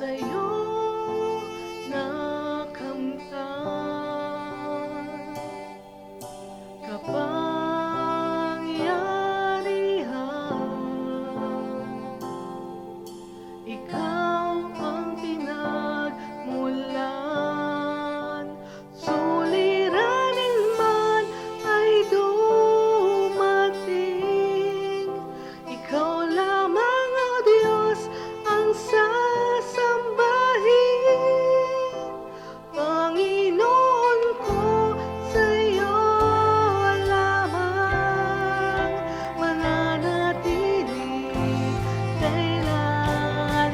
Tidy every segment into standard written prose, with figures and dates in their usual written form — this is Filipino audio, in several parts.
Sa'yo nakamtan, kapangyarihan. Ikaw ang pinagmulan, suliranin man ay dumating. Ikaw lamang, O Diyos, ang sasambahin. Panginoon ko, sa'yo lamang mananatili kailanman.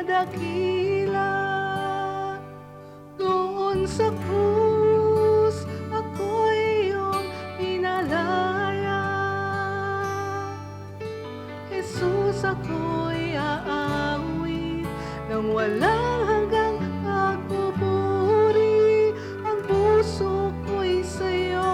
dakila. Doon sa krus, ako'y iyong pinalaya. Jesus, ako'y aawit nang walang hanggang pagpupuri. Ang puso ko'y sa'yo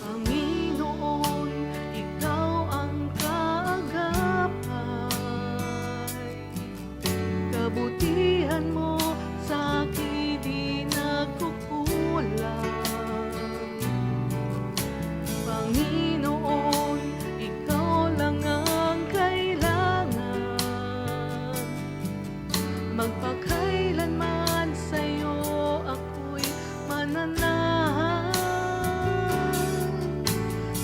Panginoon, ikaw ang kaagapay. Kabutihan mo sa'kin di nagkukulang. Panginoon, ikaw lang ang kailangan. Magpakailanman sa'yo ako'y mananahan.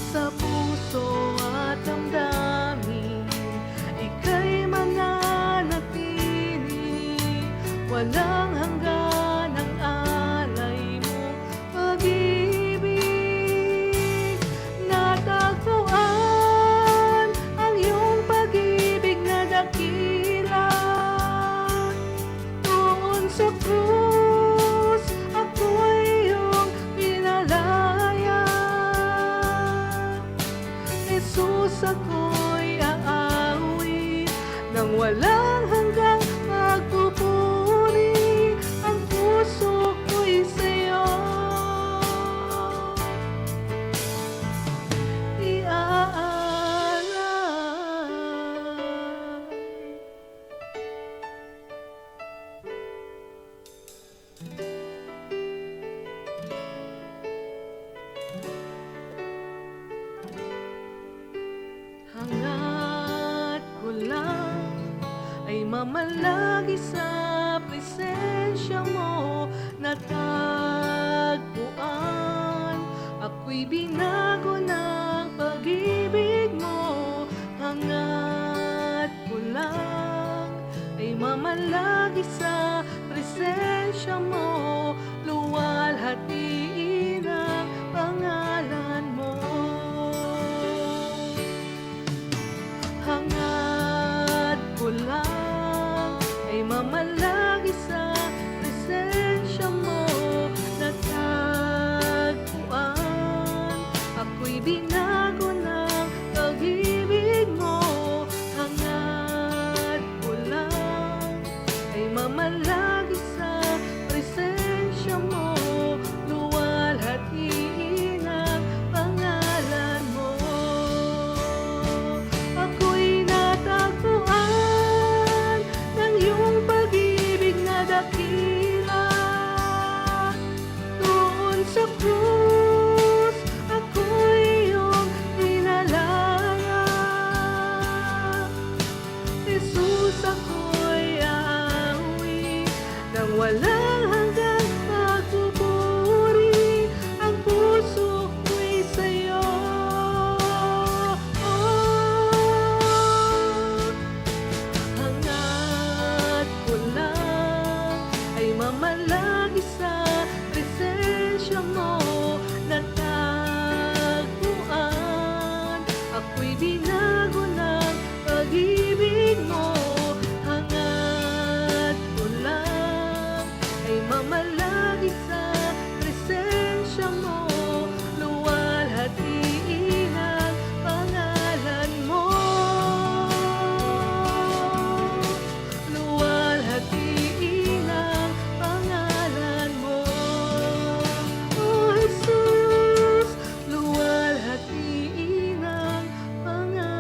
Sa puso at damdamin, ika'y mananatili. Walang hanggan ang alay mong pag-ibig. Natagpuan ang iyong pag-ibig na dakila. Doon sa krus, ako'y iyong pinalaya. Jesus, ako'y aawit nang walang hanggang pagpupuri. Ang puso ko'y sa'yo iaalay. Hangat ko lang ay mamalagi sa presensya mo. Natagpuan, ako'y binago ng pag-ibig mo. Hangat ko lang ay mamalagi sa presensya mo. Luwalhatiin ang pangalan mo. Hangat ko lang ay mamalagi sa presensya mo. Natagpuan, ako'y binago ng pag-ibig mo. Hangat ko lang ay mamalagi sa presensya mo. Luwalhatiin ang pangalan mo. Ako'y natagpuan ng iyong pag-ibig na dakila. Doon sa krus, ako'y iyong pinalaya. Jesus, ako'y aawit nang walang hanggang pagpupuri. Ang puso ko'y sa'yo hangat ko lang ay mamalagi sa presensya mo. Natagpuan, ako'y binago ng pag-ibig mo. Hangat ko lang ay mamalagi sa presensya mo. Luwalhatiin ang pangalan mo. Luwalhatiin ang pangalan mo. Oh Jesus, luwalhatiin ang pangalan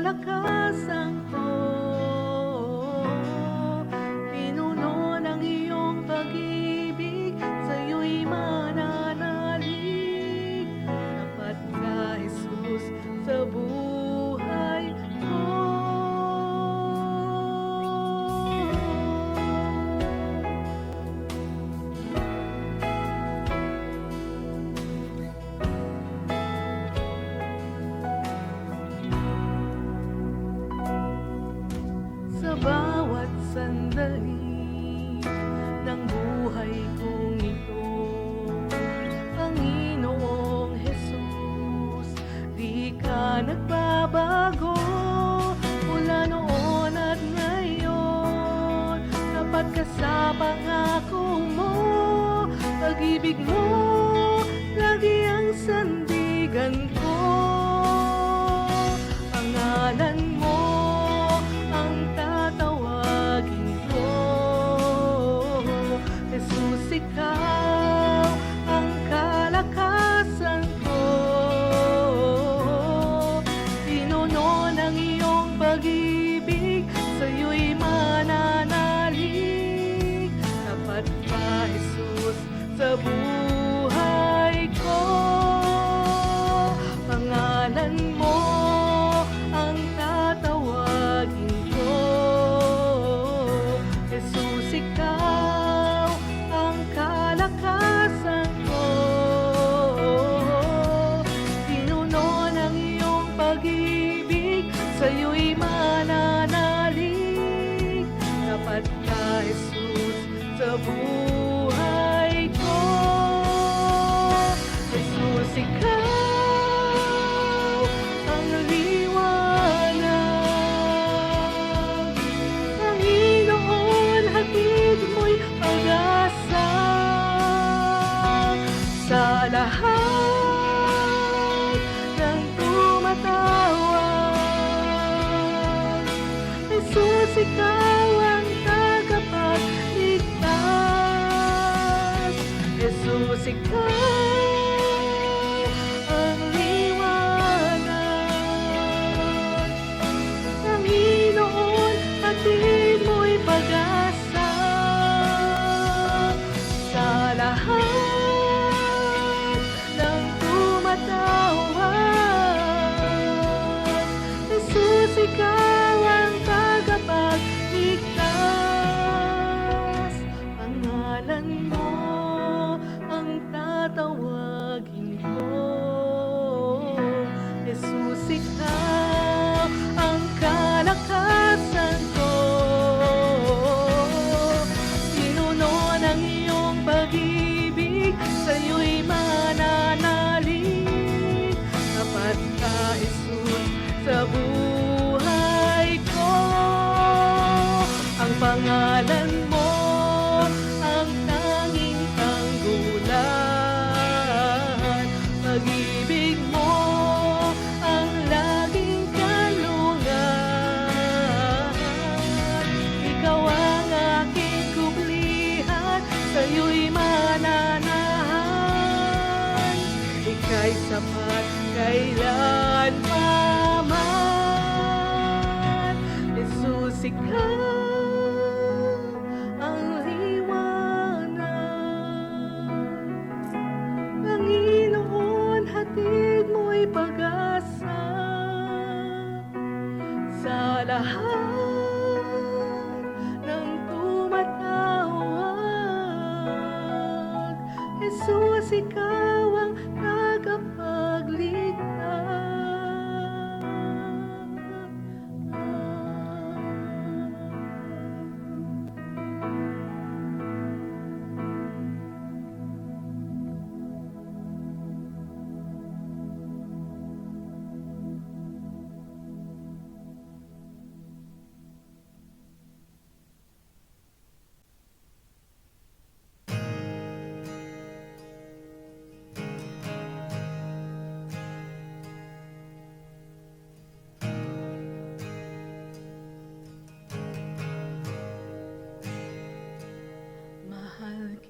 kalakasan ko. Pinuno ng iyong pag-ibig, sa'yo'y mananalig. Tapat ka, Jesus, sa buhay ko. Sa bawat sandali ng buhay kong ito, Panginoong Jesus, di ka nagbabago. Mula noon at ngayon, tapat ka sa pangako mo. Pag-ibig mo, lagi ang sandigan ko. Pangalan mo ang tatawagin ko. Jesus, ikaw ang kalakasan ko. Pinuno ng iyong pag-ibig, sa'yo'y mananalig. Tapat ka, Jesus, sa buhay ko. Pangalan mo ang tatawagin ko. Jesus, ikaw ang kalakasan ko. Pinuno ng iyong pag-ibig, sa'yo'y mananalig. Tapat ka, Jesus, sa buhay ko. Jesus, ikaw ang liwanag. Panginoon, hatid mo'y pag-asa sa lahat ng tumatawag. Jesus, ikaw ang tagapagligtas. Jesus, ikaw ang liwanag. Panginoon, hatid mo'y pag-asa sa lahat ng tumatawag. Jesus, ikaw ang tagapagligtas. Pangalan mo ang tatawagin ko. Jesus, ikaw ang kalakasan ko. Pinuno ng iyong pag-ibig, sa'yo'y mananalig. Tapat ka, Jesus, sa buhay ko. Ang pangalan mo ang tanging tanggulan. Pag-ibig mo ang laging kanlungan. Ikaw ang aking kublihan, sa'yo'y mananahan. Ika'y sapat kailan pa man. Jesus, ikaw ang liwanag. Panginoon, hatid mo'y pag-asa sa lahat ng tumatawag. Jesus, ikaw ang tagapagligtas.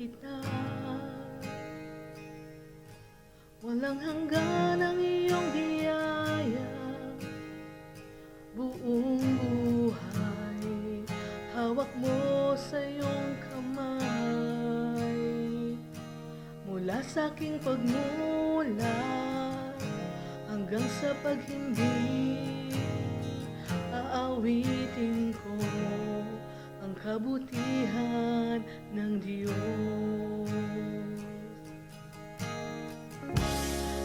kita. Walang hanggan ang iyong biyaya, aking pagmulat hanggang sa paghindi. Aawitin ko ang kabutihan ng Diyos.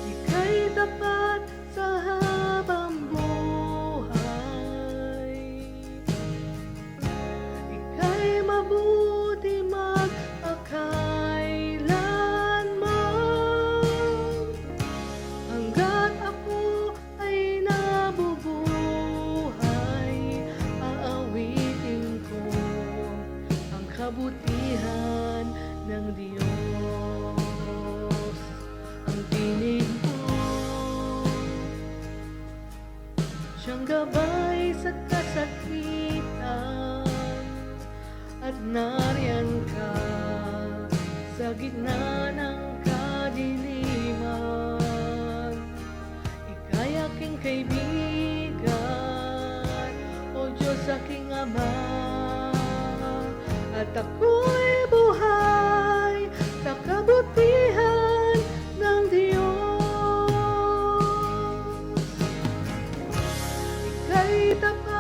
Ika'y tapat sa habang buhay, ika'y mabuti magpakailanman. Hanggat ako ay nabubuhay, aawitin ko ang kabutihan ng Diyos. Ang tinig mo, siyang gabay sa kasakitan, at nariyan ka sa gitna ng kadiliman. Ika'y aking kaibigan, O Diyos aking Ama, at ako'y buhay sa kabutihan ng Diyos. Ika'y tapat